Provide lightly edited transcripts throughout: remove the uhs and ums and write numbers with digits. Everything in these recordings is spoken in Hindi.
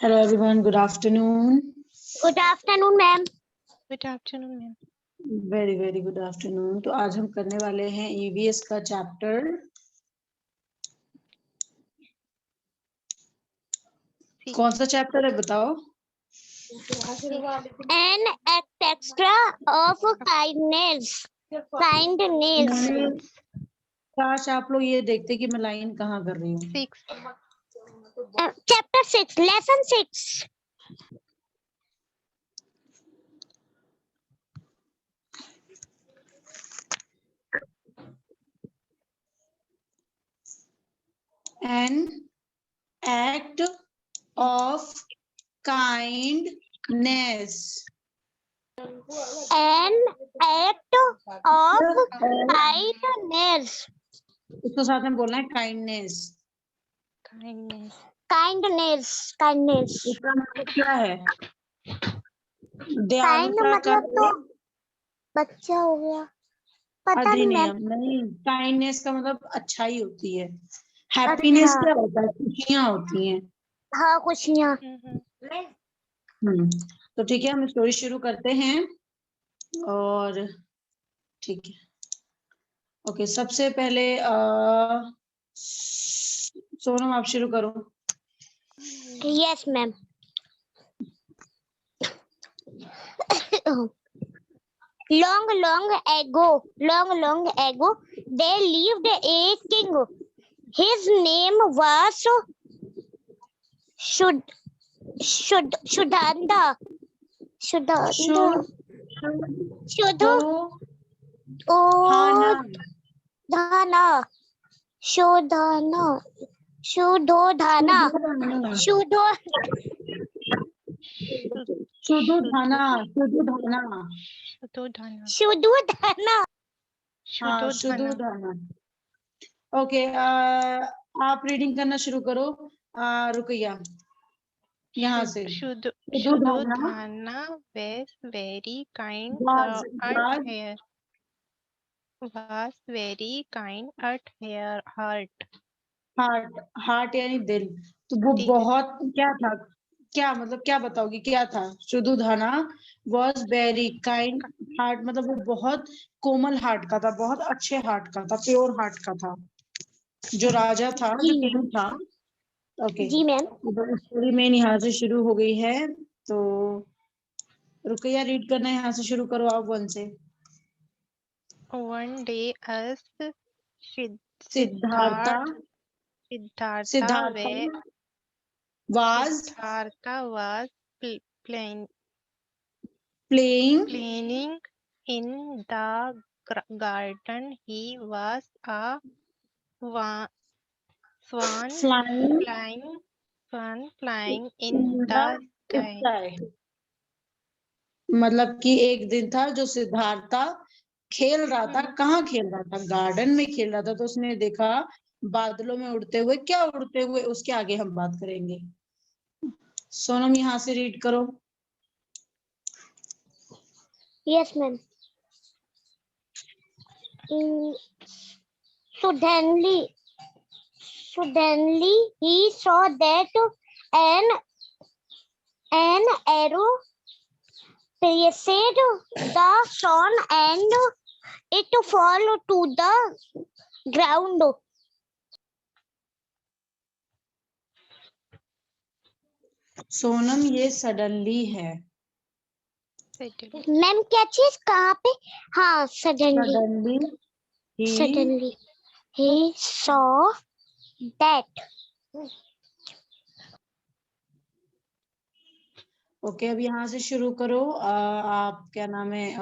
Hello everyone, good afternoon. Good afternoon, ma'am. Good afternoon, ma'am. Very good afternoon. तो आज हम करने वाले हैं EVS का चैप्टर कौन सा चैप्टर है बताओ? An act extra of kindness. Kindness. काश आप लोग ये देखते कि मैं लाइन कहाँ कर रही हूँ. 6. Chapter 6, lesson 6. An act of kindness. An act of kindness. इसको साथ में बोलना है kindness. Kindness. Kindness. Kindness. इसका मतलब क्या है? Kind दयालुता का मतलब तो बच्चा हो गया. पता नहीं मैम. नहीं, काइंडनेस का मतलब अच्छाई होती है. हैप्पीनेस क्या होता है? खुशियां होती हैं. हाँ खुशियाँ. तो ठीक है, हम स्टोरी शुरू करते हैं. और ठीक है, ओके. सबसे पहले सोनम आप शुरू करो. Yes, ma'am. Long ago, there lived a king. His name was Sudhanda. Shuddhodana. Okay, आप रीडिंग करना शुरू करो. रुकैया यहाँ से. Shuddhodhana was very kind Was very kind at her heart. Heart यानी दिल. तो वो बहुत क्या था? क्या मतलब क्या बताओगी क्या था? शुद्धोधना was very kind हार्ट मतलब वो बहुत कोमल हार्ट का था, बहुत अच्छे हार्ट का था, प्योर हार्ट का था. जो राजा था, जो किंग था. ओके जी मैम. तो स्टोरी मेन यहाँ से शुरू हो गई है. तो रुकैया रीड करना है, यहाँ से शुरू करो आप 1 से. One day, as Siddhartha was playing playing in the garden. He was a swan flying in the sky. मतलब कि एक दिन था जो सिद्धार्था खेल रहा था. कहाँ खेल रहा था? गार्डन में खेल रहा था. तो उसने देखा बादलों में उड़ते हुए. क्या उड़ते हुए? उसके आगे हम बात करेंगे. सोनम यहाँ से रीड करो. Yes, ma'am. Suddenly he saw that an arrow pierced the sun and it fell to the ground. Sonam ये सडनली है. मैम क्या चीज कहाँ पे? हाँ suddenly he saw that. Okay अब यहाँ से शुरू करो. आप क्या नाम है?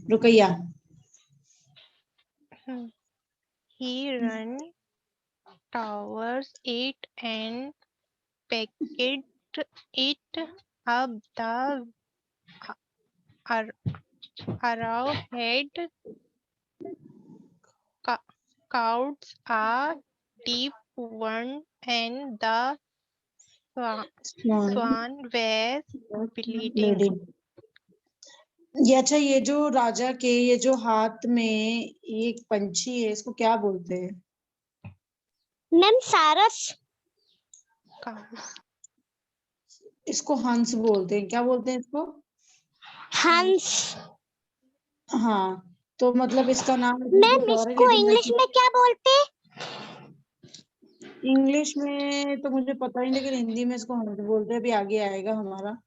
Ruqaiya. He ran towards it and picked it up. The arrowhead caught a deep wound and the swan was bleeding. ये अच्छा, ये जो राजा के ये जो हाथ में एक पंछी है, इसको क्या बोलते हैं? मैम सारस. इसको हंस बोलते हैं, क्या बोलते हैं इसको? हंस। हाँ, तो मतलब इसका नाम मैम कुछ और है, इसको लेकिन मैं इंग्लिश में क्या बोलते? इंग्लिश में तो मुझे पता नहीं, लेकिन हिंदी में इसको हंस बोलते हैं। अभी आगे आएगा हमारा,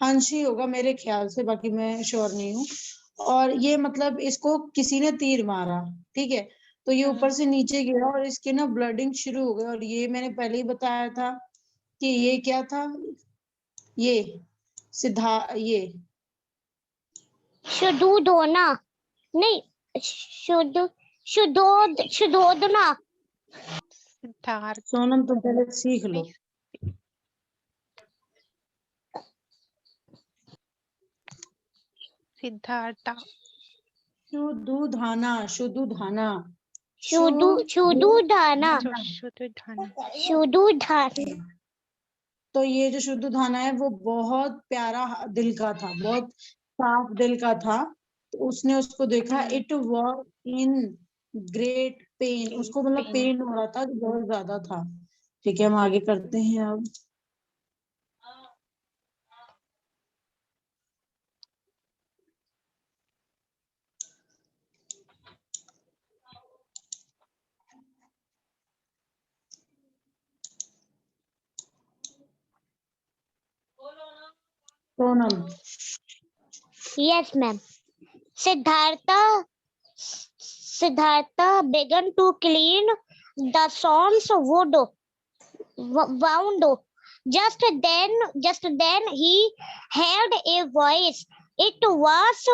हंस ही होगा मेरे ख्याल से, बाकी मैं श्योर नहीं हूँ। और ये मतलब इसको किसी ने तीर मारा, ठीक है, तो ये ऊपर से नीचे गिरा और इसके ना ब्लडिंग शुरू हो गई। और ये मैंने पहले ही बताया था कि ये क्या था, ये ये शुद्धोधना, नहीं, शुद्धोधना। सिद्धार्थ सोनम तुम पहले सीख लो। सिद्धार्था शुद्धोधना, शुद्धोधना, शुद्धोधना, शुद्धोधना। शुद्धोधना। तो ये जो शुद्धोधना है वो बहुत प्यारा दिल का था, बहुत साफ दिल का था। तो उसने उसको देखा, it was in great pen, उसको मतलब पेन हो रहा था, जो बहुत ज्यादा था। ठीक है, हम आगे करते हैं अब। Sonam, Yes, ma'am. Siddhartha began to clean the son's wound. Just then he heard a voice. It was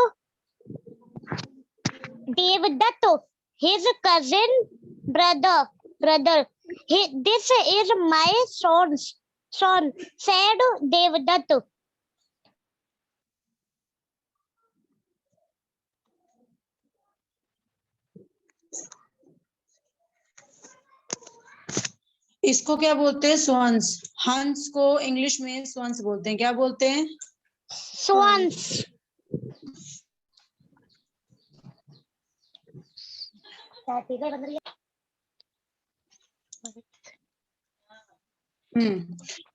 Devdatta, his cousin brother. This is my son, said Devdatta. इसको क्या बोलते हैं? स्वंस। हंस को इंग्लिश में स्वंस बोलते हैं, क्या बोलते हैं? Swans.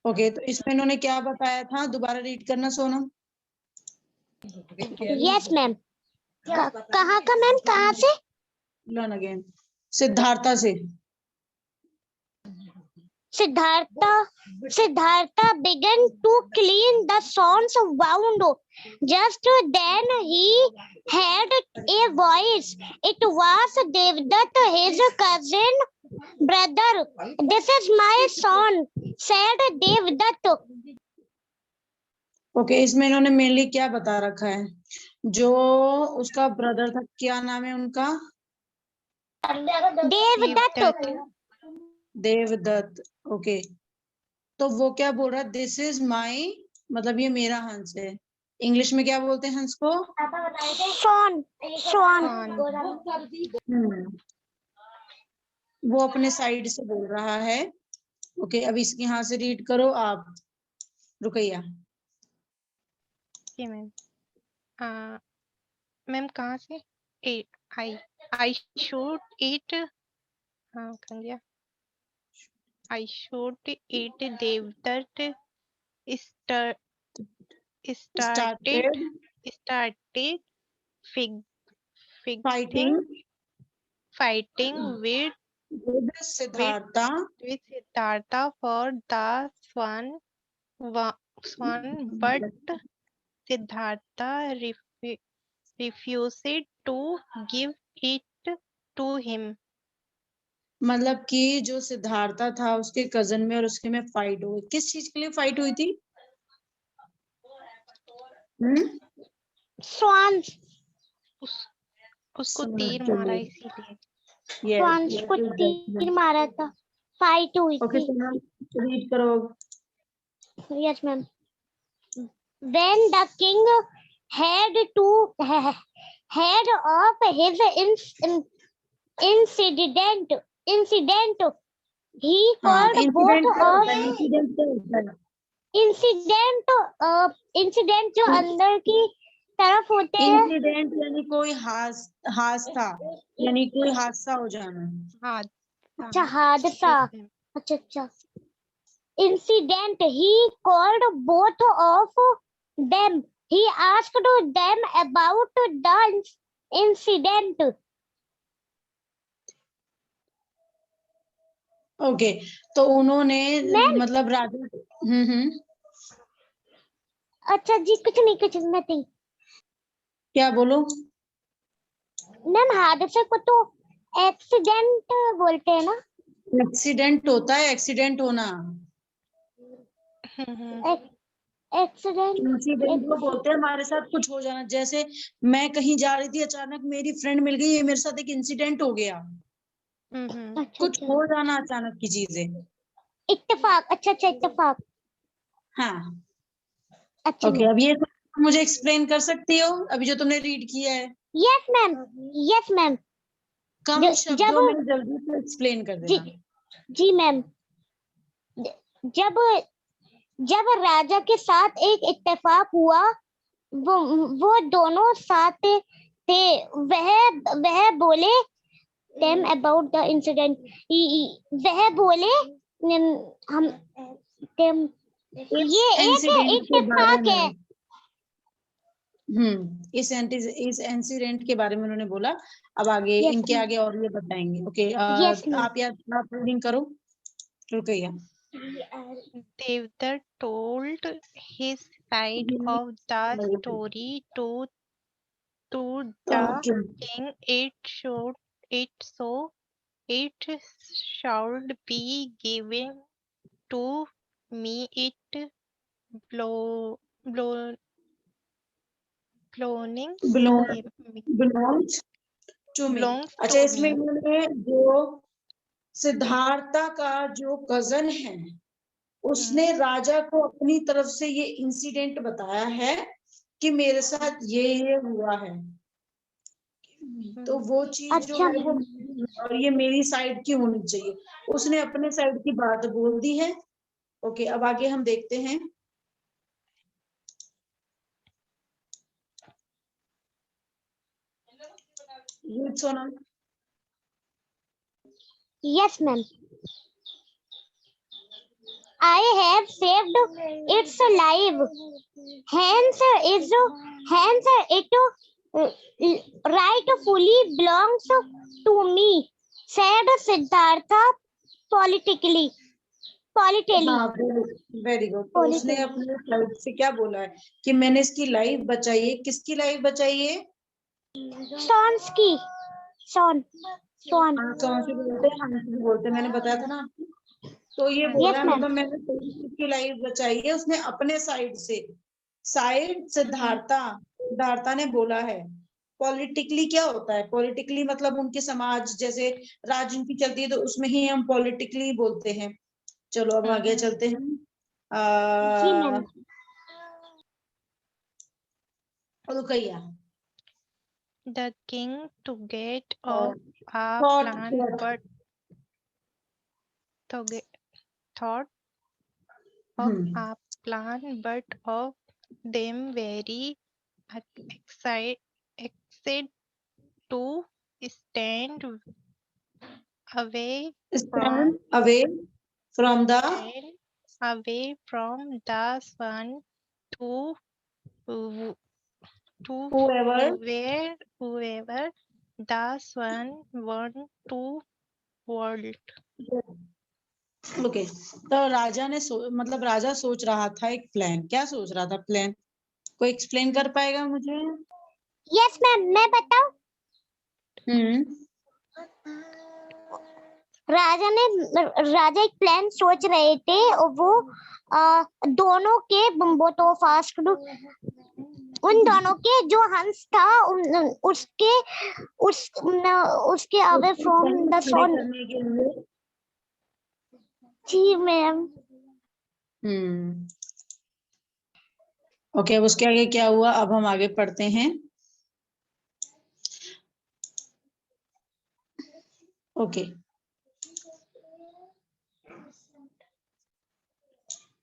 ओके, तो इसमें इन्होंने क्या बताया था, दोबारा रीड करना सोनम। Yes, ma'am. कहाँ का मैम, कहाँ से? लर्न अगेन, सिद्धार्था से। Siddhartha began to clean the son's wound. Just then he heard a voice. It was Devdutt, his cousin brother. This is my son, said Devdutt. Okay, इसमें इन्होंने मेनली क्या बता रखा है? जो उसका ब्रदर था, क्या नाम है उनका? Devdutt. देवदत्त। ओके, तो वो क्या बोल रहा है? दिस इज माई, मतलब ये मेरा हंस है। इंग्लिश में क्या बोलते हैं हंस को? Swan. वो अपने साइड से बोल रहा है। ओके, अब इसके यहाँ से रीड करो आप, रुकैया। मैम मैम कहाँ से? आई शुड इट, हाँ कर दिया। I should it Devdutt started fighting with Siddhartha Siddhartha for the swan, but Siddhartha refused to give it to him. मतलब कि जो सिद्धार्था था उसके कजन में और उसके में फाइट हुई। किस चीज के लिए फाइट हुई थी? Swan. उसको तीर मारा इसीलिए। Swans को तीर मारा था, फाइट हुई ओके, थी। रीड करो। Yes, ma'am. When the king had of his incident, he called both of incident जो अंदर की तरफ होते हैं। इंसिडेंट यानी कोई हादसा, यानी कोई हादसा हो जाना। अच्छा, हादसा। अच्छा। incident, he called both of them. He asked them about the incident. Okay, तो उन्होंने मैम, मतलब राजा, अच्छा जी, कुछ नहीं। क्या बोलो? मैम, हादसे को तो एक्सीडेंट बोलते हैं ना? एक्सीडेंट होता है, एक्सीडेंट होना। एक्सीडेंट इंसिडेंट को बोलते हैं हमारे साथ कुछ हो जाना। जैसे मैं कहीं जा रही थी, अचानक मेरी फ्रेंड मिल गई, ये मेरे साथ एक इंसिडेंट हो गया। कुछ हो जाना अचानक की चीजें। इत्तेफाक। अच्छा, इत्तेफाक। हाँ, अच्छा ओके। अब ये मुझे एक्सप्लेन कर सकती हो, अभी जो तुमने रीड किया है? Yes ma'am, yes ma'am. कम जब शब्दों में जल्दी से एक्सप्लेन कर जी देना। जी मैम, जब जब राजा के साथ एक इत्तेफाक हुआ, वो दोनों साथ थे। वह बोले them about the incident. वह बोले हम them, ये एक इंसिडेंट के बारे इत्तेफाक में, है। इस इंसिडेंट के बारे में उन्होंने बोला। अब आगे Yes, इनके ma'am. आगे और ये बताएंगे। Okay, Yes, ma'am. आप यार आप रीडिंग करो, Rukaiya. Devdutt told his side of the story to the okay, king. It should be given to me. It blow belongs belongs to me. belongs अच्छा, to इसमें me. इन्होंने जो सिद्धार्था का जो कजन है, उसने राजा को अपनी तरफ से ये इंसिडेंट बताया है कि मेरे साथ ये हुआ है। तो वो चीज जो अच्छा है वो और ये मेरी साइड की होनी चाहिए। उसने अपने साइड की बात बोल दी है। ओके, अब आगे हम देखते हैं। ये Sonam. Yes, ma'am. I have saved its life. Hence, it rightfully belongs to me, said Siddhartha politically. हाँ, वेरी गुड। तो उसने अपने साइड से क्या बोला है कि मैंने इसकी लाइफ बचाई है। किसकी लाइफ बचाई है? Sons की। Son. कौन से बोलते हैं? हंस भी बोलते हैं, मैंने बताया था ना आपको। तो ये बोल रहा Yes, है, ma'am. मतलब मैंने इसकी लाइफ बचाई है, उसने अपने साइड से। साइड सिद्धार्था ने बोला है। पॉलिटिकली क्या होता है? पॉलिटिकली मतलब उनके समाज, जैसे राजनीति चलती है तो उसमें ही हम पॉलिटिकली बोलते हैं। चलो अब आगे चलते हैं। जी ma'am. Rukaiya. The king to get off a Thought, plan, but thought of a plan, but of them very excited to stand away stand away from the sun to whoever whoever the sun want to world. Okay. तो राजा ने मतलब राजा सोच रहा था एक प्लान। क्या सोच रहा था? प्लान कोई एक्सप्लेन कर पाएगा मुझे? यस मैम, मैं बताऊं? राजा एक प्लान सोच रहे थे, और वो दोनों के बोथ ऑफ आस्क्ड, उन दोनों के जो हंस था उसके अवे फ्रॉम द सन। जी मैम। ओके, अब उसके आगे क्या हुआ? अब हम आगे पढ़ते हैं। ओके,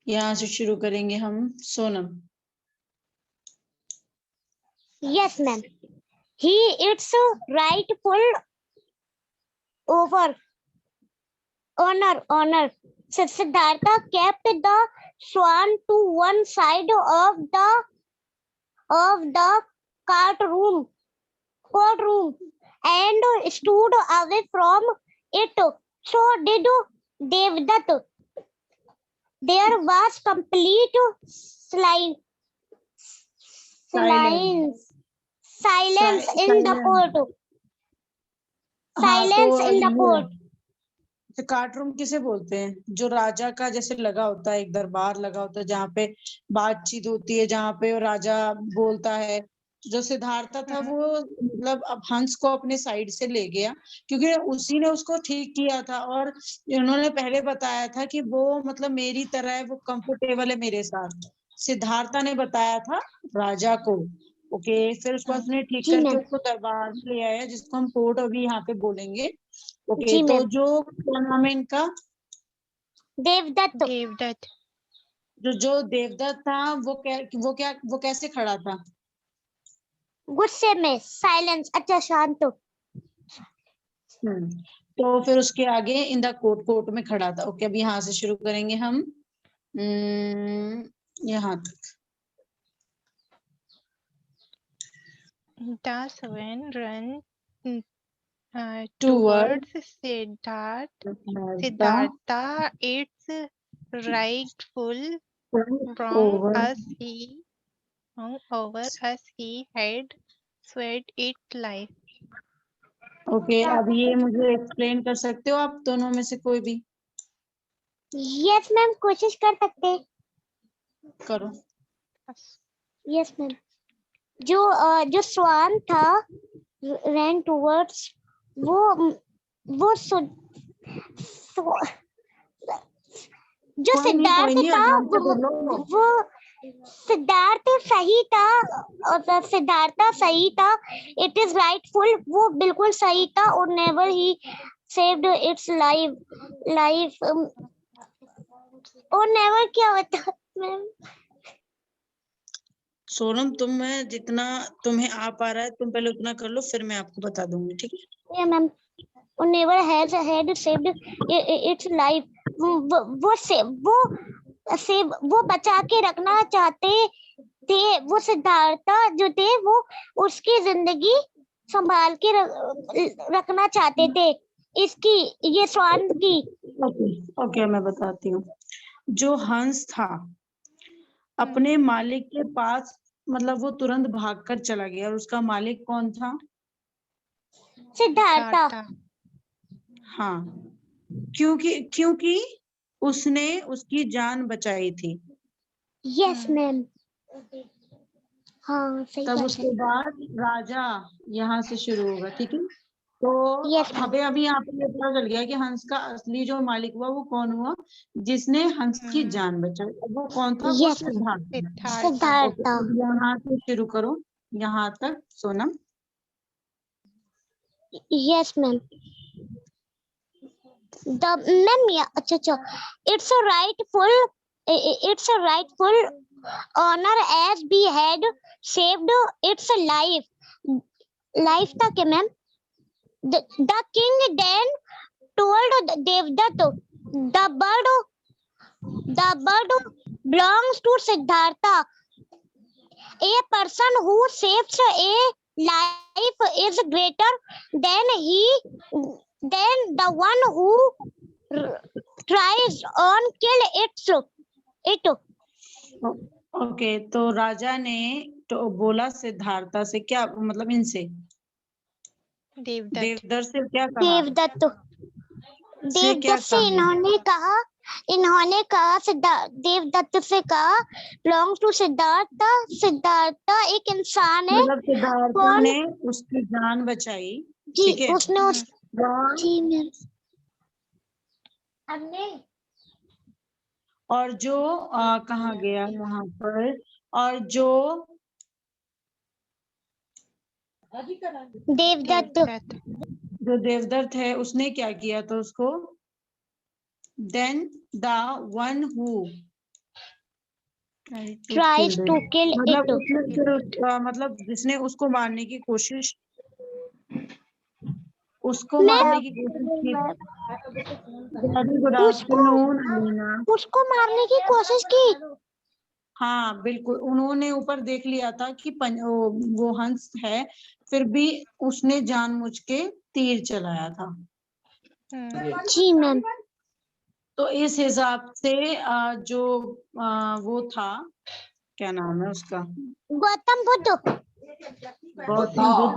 यहाँ से शुरू करेंगे हम। Sonam. Yes ma'am. He its rightful over owner Siddhartha kept the swan to one side of the courtroom and stood away from it. So did Devdutt. There was complete silence Silence. in the court. हाँ, Silence तो in the court. Cart room किसे बोलते हैं? जो राजा का जैसे लगा होता है, एक दरबार लगा होता है जहाँ पे बातचीत होती है, जहाँ पे राजा बोलता है। जो सिद्धार्थ था वो मतलब अब हंस को अपने साइड से ले गया, क्योंकि उसी ने उसको ठीक किया था और उन्होंने पहले बताया था कि वो मतलब मेरी तरह है, वो कंफर्टेबल है मेरे साथ। सिद्धार्थ ने बताया था राजा को। ओके, फिर उसको उसने ठीक जी करके मैम। उसको दरबार में ले आया, जिसको हम कोर्ट अभी यहाँ पे बोलेंगे। ओके, जी तो मैम। जो क्या नाम है इनका? देवदत्त। Devdutt. जो देवदत्त था वो कैसे खड़ा था? गुस्से में, साइलेंस। अच्छा, शांत। तो फिर उसके आगे इन द कोर्ट में खड़ा था। ओके, अभी यहाँ से शुरू करेंगे हम यहाँ तक। The swan ran Towards towards Siddhartha. the Siddhartha, its rightful wrong over over as he had sweat its life. Okay, अब ये मुझे एक्सप्लेन कर सकते हो आप दोनों में से कोई भी? यस मैम, कोशिश कर सकते हैं। करो। Yes ma'am. जो स्वान था रैन टुवर्ड्स, वो जो सिद्धार्थ था वो सिद्धार्थ सही था और सिद्धार्थ सही था। इट इज राइटफुल, वो बिल्कुल सही था। और never he saved it's life और नेवर क्या होता मैम? सोनम, तुम्हें जितना तुम्हें आ पा रहा है तुम पहले उतना कर लो, फिर मैं आपको बता दूंगी, ठीक है? या मैम, और never has had saved it's life. वो बचा के रखना चाहते थे। वो सिद्धार्थ जो थे वो उसकी जिंदगी संभाल के रखना चाहते थे, इसकी, ये स्वान की। ओके, मैं बताती हूँ। जो हंस था अपने मालिक के पास, मतलब वो तुरंत भागकर चला गया। और उसका मालिक कौन था? सिद्धार्थ। हाँ, क्योंकि उसने उसकी जान बचाई थी। Yes ma'am. हाँ, सही तब बात उसके है। बाद राजा यहाँ से शुरू होगा, ठीक है? तो Yes, ma'am. हमें अभी यहाँ पे ये पता चल गया कि हंस का असली जो मालिक हुआ वो कौन हुआ, जिसने हंस की जान बचाई। वो कौन था? वो Yes, सिद्धार्थ। सिद्धार्थ। यहाँ से शुरू करो, यहाँ तक सोनम। Yes, ma'am. अच्छा, it's a rightful honor as we had saved its life था क्या ma'am? The king then told Devdutt, the bird belongs to Siddhartha. A person who saves a life is greater than the one who tries on kill it. Okay, तो राजा ने तो बोला सिद्धार्थ से क्या, मतलब इनसे देवदत्त से क्या कहा? देवदत्त से इन्होंने कहा देवदत्त से कहा बिलोंग्स टू सिद्धार्थ एक इंसान है। मतलब सिद्धार्थ ने उसकी जान बचाई, जी, ठीक है? उसने जी मैम। और जो कहाँ गया यहाँ पर, और जो देवदत्त है उसने क्या किया था उसको? then the one who tries to kill it, मतलब जिसने उसको मारने की कोशिश उसको मारने की कोशिश की। Very good afternoon Alina. उसको मारने की कोशिश की। हाँ बिल्कुल, उन्होंने ऊपर देख लिया था कि वो हंस है, फिर भी उसने जानबूझ के तीर चलाया था। जी मैम। तो इस हिसाब से जो वो था, क्या नाम है उसका, गौतम बुद्ध। गौतम बुद्ध।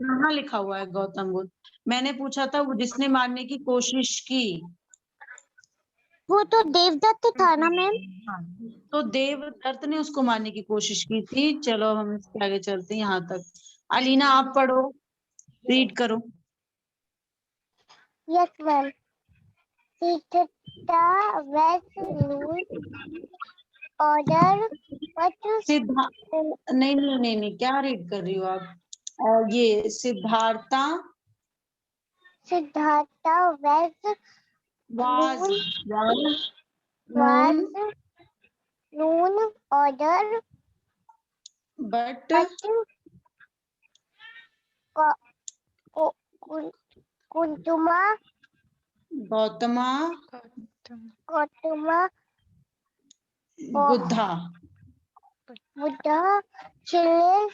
कहाँ लिखा हुआ है गौतम बुद्ध? मैंने पूछा था वो जिसने मारने की कोशिश की। वो तो देवदत्त था ना मैम। हाँ, तो देवदत्त ने उसको मारने की कोशिश की थी। चलो हम इसके आगे चलते हैं यहाँ तक। अलीना आप पढ़ो, रीड करो। Yes ma'am. Siddharth was order but नहीं नहीं नहीं नहीं, क्या रीड कर रही हो आप? ये Siddhartha Siddhartha was was known known order but but Kuntuma Gautama Gautama Buddha. Buddha children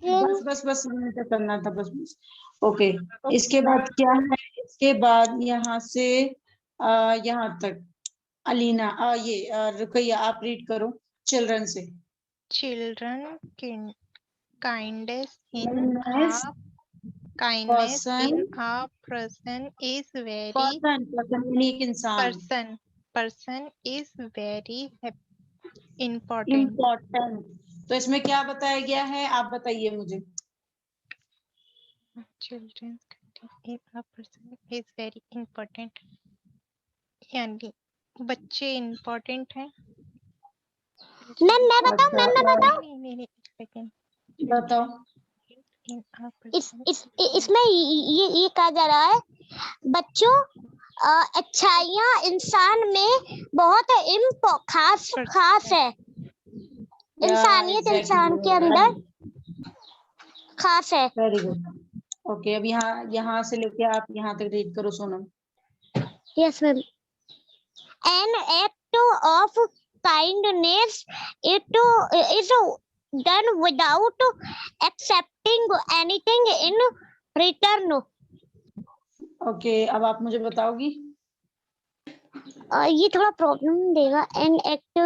बस बस बस मुझे तो करना था बस बस। ओके, इसके बाद क्या है? इसके बाद यहाँ से यहाँ तक अलीना ये रुकैया आप रीड करो चिल्ड्रन से। Children, kindness Person in a person is very person एक इंसान person is very important. Important. तो इसमें क्या बताया गया है, आप बताइए मुझे। Children in a person is very important. यानी बच्चे इम्पोर्टेंट हैं। मैम मैं बताऊं। नहीं एक सेकेंड। बताओ। इसमें ये कहा जा रहा है बच्चों अच्छाइयाँ इंसान में बहुत खास है। इंसानियत इंसान के अंदर खास है। Very good. ओके, अब यहाँ से लेके आप यहाँ तक रीड करो Sonam. Yes ma'am. An act of kindness it is done without accepting anything in return. Okay, अब आप मुझे बताओगी। ये थोड़ा प्रॉब्लम देगा। एन एक्ट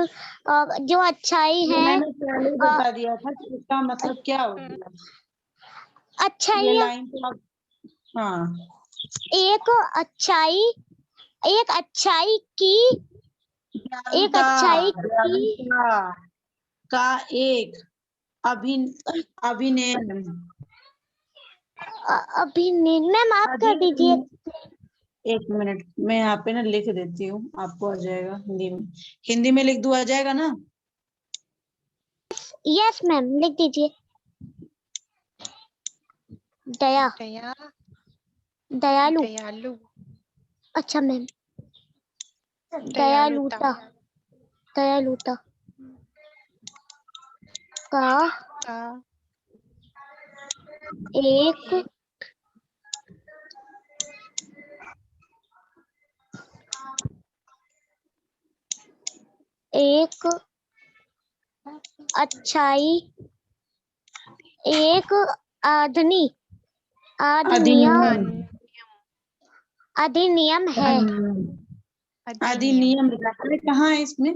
जो अच्छाई है, मैंने पहले बता दिया था कि इसका मतलब क्या होता है। अच्छाई ये लाइन तो आप हाँ एक अच्छाई की का एक अभिनय। मैम आप कर दीजिए। एक मिनट, मैं यहाँ पे ना लिख देती हूँ, आपको आ जाएगा हिंदी में। हिंदी में लिख दूँ, आ जाएगा ना? यस मैम लिख दीजिए। दयालु। अच्छा मैम। दयालुता का एक अच्छाई एक अधिनियम है। अधिनियम कहाँ है इसमें?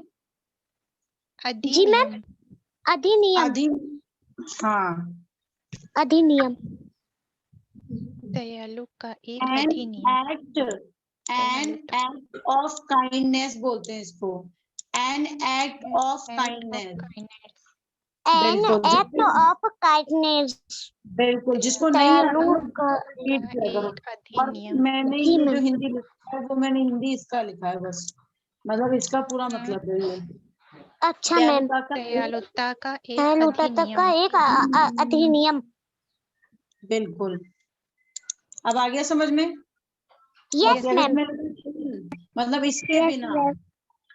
जी मैम अधिनियम। हाँ, अधिनियम। दयालु का एक अधिनियम। एक्ट ऑफ काइंडनेस बोलते हैं इसको। An act of kindness. An act of kindness. बिल्कुल, जिसको नहीं आता और मैंने ये जो हिंदी लिखा है वो मैंने हिंदी इसका लिखा है बस, मतलब इसका पूरा मतलब यही है। अच्छा मैम। दयालुता का एक अधिनियम। बिल्कुल, अब आ गया समझ में? Yes ma'am. मतलब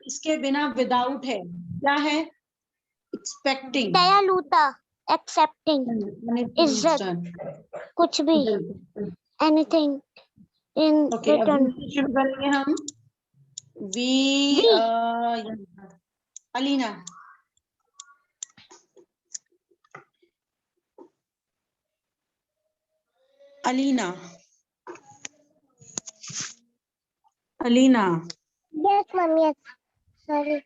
इसके बिना विदाउट है, क्या है? एक्सपेक्टिंग, दयालुता, एक्सेप्टिंग, इज्जत, कुछ भी। anything in ओके, अब return. V से शुरू करेंगे हम। V Alina. Alina, Alina. Yes, ma'am. Yes. Sorry.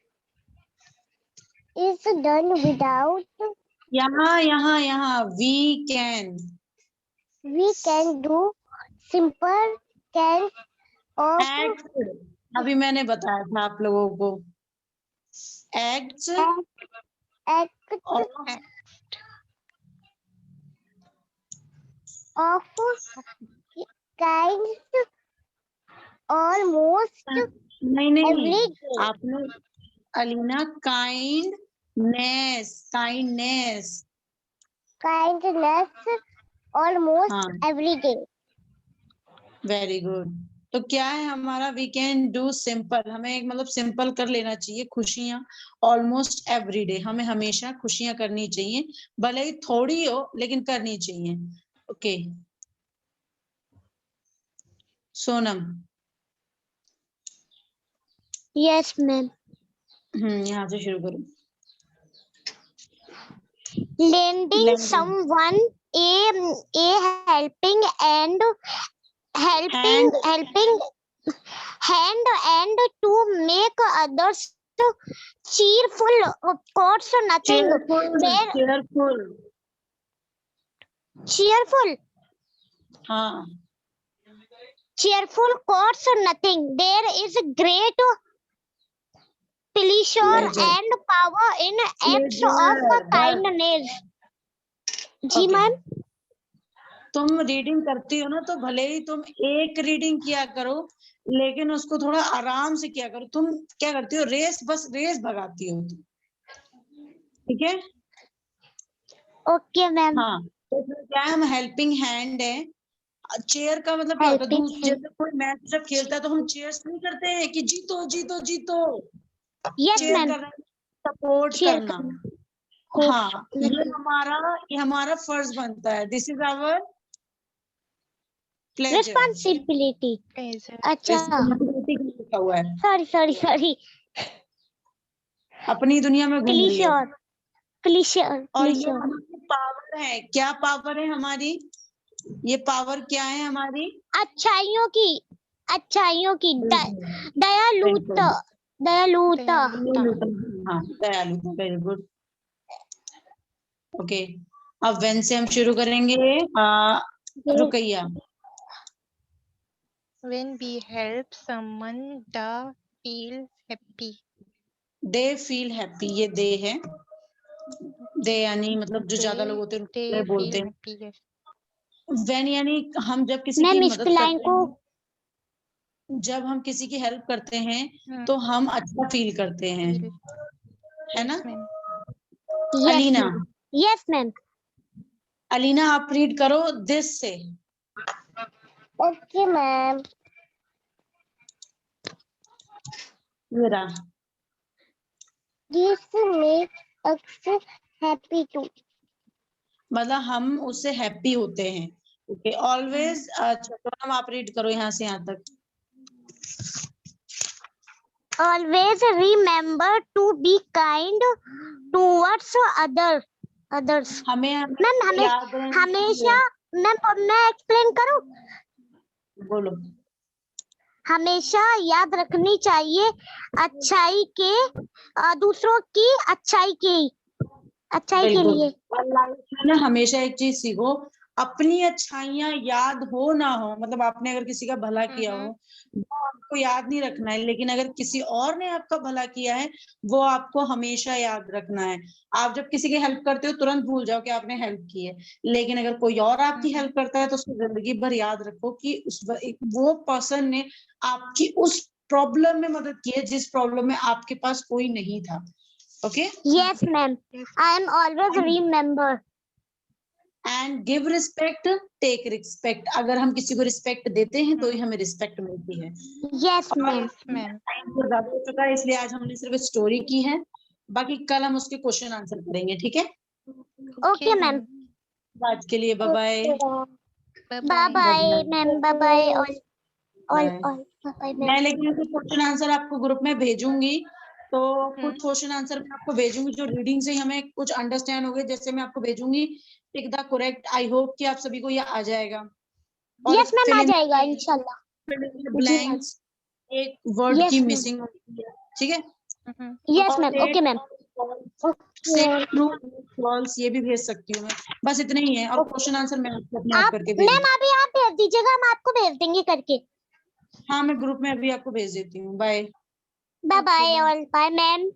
Is done without. यहाँ we can. We can do simple can of act, अभी मैंने बताया था आप लोगों को, act act of kinds almost नहीं every day. आपने अलीना काइंडनेस Kindness almost हाँ, every day. Very good. तो क्या है हमारा, वी कैन डू सिंपल, हमें एक मतलब सिंपल कर लेना चाहिए खुशियां ऑलमोस्ट एवरी डे, हमें हमेशा खुशियां करनी चाहिए, भले ही थोड़ी हो लेकिन करनी चाहिए। ओके सोनम। Yes, ma'am. यहाँ से शुरू करो। Lending Lending. someone a helping and hand and to make others cheerful costs nothing. Cheerful हाँ, cheerful costs nothing. There is great pleasure Pleasure. and power in acts Pleasure. of kindness. जी Okay. मैम। तुम रीडिंग करती हो ना, तो भले ही तुम एक रीडिंग किया करो लेकिन उसको थोड़ा आराम से किया करो। तुम क्या करती हो, बस रेस भगाती हो तुम, ठीक है? Okay ma'am. हाँ, तो क्या है, हम हेल्पिंग हैंड है। चेयर का मतलब क्या होता है, जैसे कोई मैच जब खेलता है तो हम चेयर्स नहीं करते हैं कि जीतो जीतो जीतो। Yes chair ma'am. करना, सपोर्ट करना। हाँ, ये हमारा फर्ज बनता है। This is our responsibility. अच्छा, लिखा हुआ है। सॉरी अपनी दुनिया में घूम रही हो। क्लीशर और ये हमारी पावर है। क्या पावर है हमारी, ये पावर क्या है हमारी, अच्छाइयों की दयालुता। हाँ, दयालुता। Very good. ओके, अब व्हेन से हम शुरू करेंगे। Rukaiya. When we help someone, they feel happy. They feel happy, ये दे है। दे यानी मतलब जो ज्यादा लोग होते हैं बोलते हैं। happy, yes. व्हेन यानी हम जब किसी की मदद करते हैं, जब हम किसी की हेल्प करते हैं तो हम अच्छा फील करते हैं, है ना? अलीना। Yes ma'am. अलीना आप रीड करो दिस से। Okay ma'am. This make us happy too, मतलब हम उससे हैप्पी होते हैं। Okay, always. अच्छा, तो हम आप रीड करो यहाँ से यहाँ तक। always remember to be kind towards others. हमें हमेशा मैं एक्सप्लेन करूं? बोलो। हमेशा याद रखनी चाहिए अच्छाई के, दूसरों की अच्छाई के लिए। लाइफ में ना हमेशा एक चीज सीखो, अपनी अच्छाइयां याद हो ना हो, मतलब आपने अगर किसी का भला किया हो वो आपको याद नहीं रखना है, लेकिन अगर किसी और ने आपका भला किया है वो आपको हमेशा याद रखना है। आप जब किसी की हेल्प करते हो तुरंत भूल जाओ कि आपने हेल्प की है, लेकिन अगर कोई और आपकी हेल्प करता है तो उसको जिंदगी भर याद रखो कि वो पर्सन ने आपकी उस प्रॉब्लम में मदद की है जिस प्रॉब्लम में आपके पास कोई नहीं था। Okay, yes ma'am, I am always remember. And give respect, take respect. अगर हम किसी को रिस्पेक्ट देते हैं तो ही हमें रिस्पेक्ट मिलती है। Yes ma'am. टाइम तो ज्यादा हो चुका है इसलिए आज हमने सिर्फ स्टोरी की है, बाकी कल हम उसके क्वेश्चन आंसर करेंगे, ठीक है? Okay ma'am. आज के लिए bye bye. Bye bye ma'am, bye bye all all Bye. All, bye bye मैं मैम। लेकिन कुछ क्वेश्चन आंसर आपको ग्रुप में भेजूंगी, तो कुछ क्वेश्चन आंसर मैं आपको भेजूंगी जो रीडिंग से ही हमें कुछ अंडरस्टैंड हो गए, जैसे मैं आपको भेजूंगी tick the correct. I hope कि आप सभी को ये आ जाएगा। और यस मैम, fill आ in जाएगा इंशाल्लाह। fill in the जी मैम। blanks, एक वर्ड यस की मैम, मिसिंग होती है, ठीक है। यस और मैम, ओके मैम। से ट्रू फॉल्स ये भी भेज सकती हूँ मैं, बस इतने ही है। और क्वेश्चन आंसर मैं आपको अपने आप आप करके मैम भेजूंगी। अभी आप भेज दीजिएगा, हम आपको भेज देंगे करके। हाँ मैं ग्रुप में अभी आपको भेज देती हूँ। Bye. Bye bye all, bye ma'am.